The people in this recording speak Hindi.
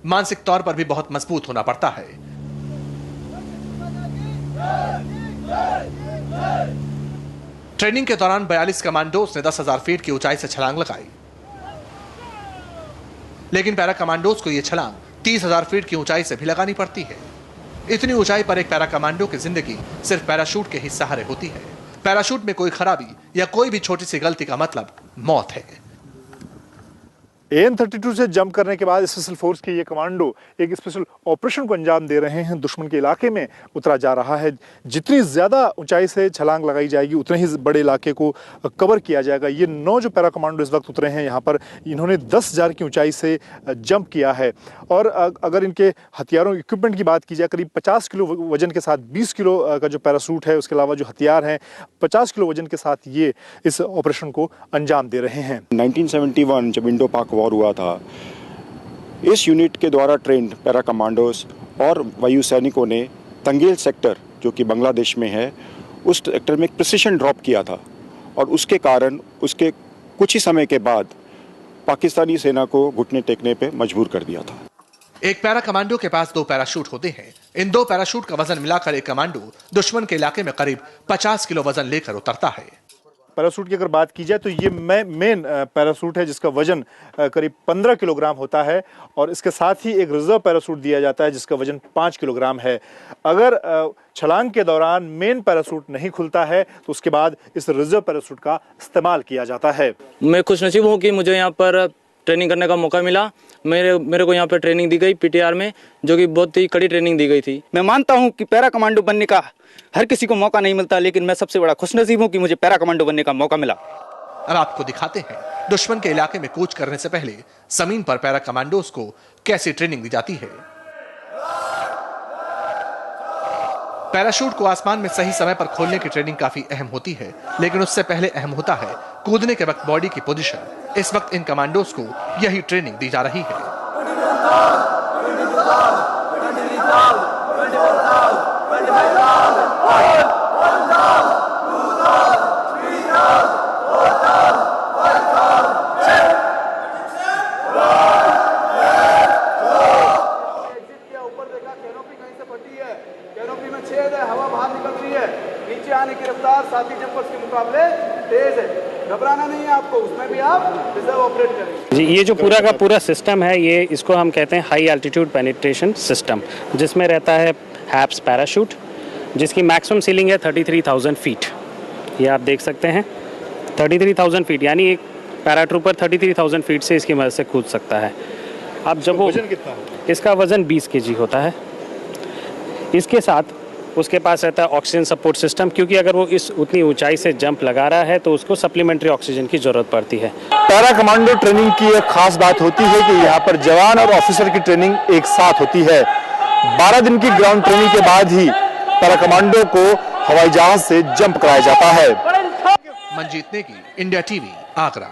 मानसिक तौर पर भी बहुत मजबूत होना पड़ता है। ट्रेनिंग के दौरान 42 कमांडोज ने 10,000 फीट की ऊंचाई से छलांग लगाई, लेकिन पैरा कमांडोज को यह छलांग 30,000 फीट की ऊंचाई से भी लगानी पड़ती है। इतनी ऊंचाई पर एक पैरा कमांडो की जिंदगी सिर्फ पैराशूट के ही सहारे होती है। पैराशूट में कोई खराबी या कोई भी छोटी सी गलती का मतलब मौत है। AN-32 से जंप करने के बाद स्पेशल फोर्स के ये कमांडो एक स्पेशल ऑपरेशन को अंजाम दे रहे हैं। दुश्मन के इलाके में उतरा जा रहा है। जितनी ज़्यादा ऊंचाई से छलांग लगाई जाएगी उतने ही बड़े इलाके को कवर किया जाएगा। ये 9 जो पैरा कमांडो इस वक्त उतरे हैं यहाँ पर, इन्होंने 10,000 की ऊंचाई से जंप किया है। और अगर इनके हथियारों इक्विपमेंट की बात की जाए, करीब 50 किलो वजन के साथ 20 किलो का जो पैरासूट है, उसके अलावा जो हथियार हैं 50 किलो वजन के साथ ये इस ऑपरेशन को अंजाम दे रहे हैं। 1971 जब इंडो पाक वॉर हुआ था, इस यूनिट के द्वारा ट्रेंड पैरा कमांडोज और वायु सैनिकों ने तंगेल सेक्टर जो कि बांग्लादेश में है, उस सेक्टर में एक प्रिसिशन ड्रॉप किया था और उसके कारण उसके कुछ ही समय के बाद पाकिस्तानी सेना को घुटने टेकने पे मजबूर कर दिया था। एक पैरा कमांडो के पास 2 पैराशूट होते हैं। इन 2 पैराशूट का वजन मिलाकर एक कमांडो दुश्मन के इलाके में करीब 50 किलो वजन लेकर उतरता है। पैरासूट की अगर बात की जाए तो ये मेन पैरासूट है जिसका वजन करीब 15 किलोग्राम होता है और इसके साथ ही एक रिजर्व पैरासूट दिया जाता है जिसका वजन 5 किलोग्राम है। अगर छलांग के दौरान मेन पैरासूट नहीं खुलता है तो उसके बाद इस रिजर्व पैरासूट का इस्तेमाल किया जाता है। मैं खुशनसीब हूँ कि मुझे यहाँ पर ट्रेनिंग करने का मौका मिला। मेरे को यहाँ पर ट्रेनिंग दी गई PTR में, जो कि बहुत ही कड़ी ट्रेनिंग दी गई थी। मैं मानता हूँ कि पैरा कमांडो बनने का हर किसी को मौका नहीं मिलता, लेकिन मैं सबसे बड़ा खुशनसीब हूँ कि मुझे पैरा कमांडो बनने का मौका मिला। अब आपको दिखाते हैं दुश्मन के इलाके में कूच करने से पहले जमीन पर पैरा कमांडोज को कैसी ट्रेनिंग दी जाती है। पैराशूट को आसमान में सही समय पर खोलने की ट्रेनिंग काफी अहम होती है, लेकिन उससे पहले अहम होता है कूदने के वक्त बॉडी की पोजीशन। इस वक्त इन कमांडोज को यही ट्रेनिंग दी जा रही है। कैनोपी में छेद है, हवा बाहर निकल रही है, नीचे आने की रफ्तार साथी जंपर्स के मुकाबले तेज है। घबराना नहीं है आपको, उसमें भी आप रिजर्व ऑपरेट करेंगे। जी, ये जो पूरा का पूरा सिस्टम है, ये इसको हम कहते हैं हाई एल्टीट्यूड पेनिट्रेशन सिस्टम, जिसमें रहता है हैप्स पैराशूट, जिसकी मैक्सिमम सीलिंग है 33,000 फीट। ये आप देख सकते हैं 33,000 फीट, यानी एक पैराट्रूपर 33,000 फीट से इसकी मदद से कूद सकता है। अब जब वो वजन कितना होता है? इसका वजन 20 kg होता है। इसके साथ उसके पास रहता है ऑक्सीजन सपोर्ट सिस्टम, क्योंकि अगर वो इस उतनी ऊंचाई से जंप लगा रहा है तो उसको सप्लीमेंट्री ऑक्सीजन की जरूरत पड़ती है। पैरा कमांडो ट्रेनिंग की एक खास बात होती है कि यहाँ पर जवान और ऑफिसर की ट्रेनिंग एक साथ होती है। 12 दिन की ग्राउंड ट्रेनिंग के बाद ही पैरा कमांडो को हवाई जहाज से जंप कराया जाता है। Manjeet Negi, India TV, Agra.